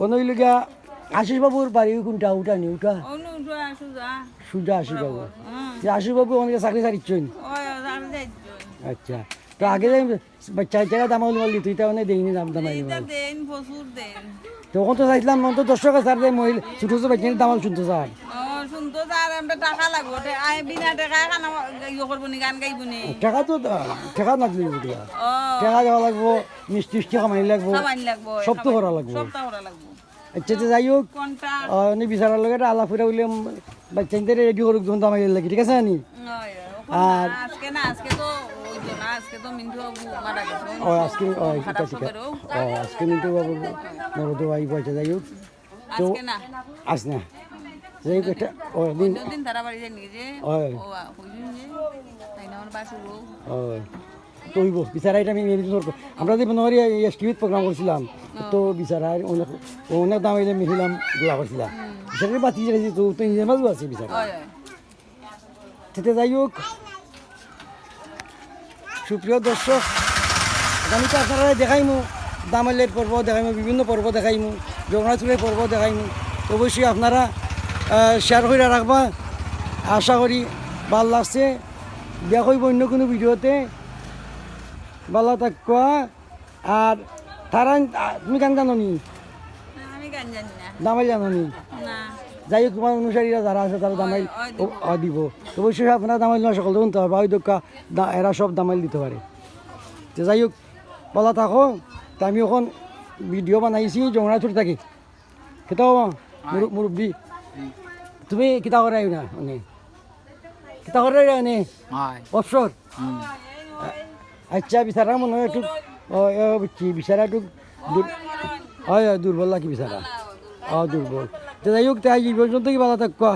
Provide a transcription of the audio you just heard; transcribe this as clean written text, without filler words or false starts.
অনইল গিয়া আশিস বাবুর বাড়ি কোনটা উঠা নি উঠা সুজা আশিস বাবু আশিস বাবু অনেকে চাকরি ছাড়িচ্ছেন আচ্ছা তো আগে বাচ্চা বাচ্চারা দামাল মাল দিত এটা অনেক দেয়নি দাম দামাই তখন তো চাইছিলাম তো দর্শক স্যার যে মহিলা ছোটো ছোটো বাচ্চা দামাল শুনতো স্যার টাকা তো টাকা লাগবে টাকা দেওয়া লাগবো মিষ্টি মিষ্টি কামাই লাগবো সব তো করা লাগবো আচ্ছা তো যাই হোক বিচারার লগে আলাপ করে বলে বাচ্চাদের রেডি করুক যখন দামাই লাগে ঠিক আছে নি আর আজকে আজকে মিন্টু বাবু মরদ ভাই পয়সা যাই হোক তো আস না যাই হোক একটা দিন তো হইব বিচারা এটা আমি আমরা যে মনে করি টিভিত প্রোগ্রাম করছিলাম তো বিচারার অনেক দাম এলে মিলিলাম গোলা করছিলাম বিচারের বাতি যাইছি তো নিজের মাঝও আছে বিচারা সেটা যাই হোক সুপ্রিয় দর্শক আমি তো আপনারা দেখাইমু দামালের পর্ব দেখাইমু বিভিন্ন পর্ব দেখাইমু জগন্নাথপুরের পর্ব দেখাইমু অবশ্যই আপনারা শেয়ার করে রাখবা আশা করি ভাল লাগছে দেখা হইব অন্য কোনো ভিডিওতে ভালো থাকা আর তারা তুমি গান জানো নি দামাই জানো নি যাই হোক তোমার অনুসারীরা যারা আছে তারা দামাইল দিব অবশ্যই আপনারা দামাইল না সকল শুনতে পারবে হয়তো এরা সব দামাইল দিতে পারে তো যাই হোক বলা থাকো তা আমি এখন ভিডিও বানাইছি জগন্নাথপুর থাকি কেতাও মুরব্বী তুমি কিতা করে না মানে কিতা করে নে অবসর আচ্ছা বিচারা মনে হয় একটু বিচারা একটু হয় দুর্বল লাগে বিচারা দুর্বল তো যাই হোক তাই এই পর্যন্ত কি ভালো থাকা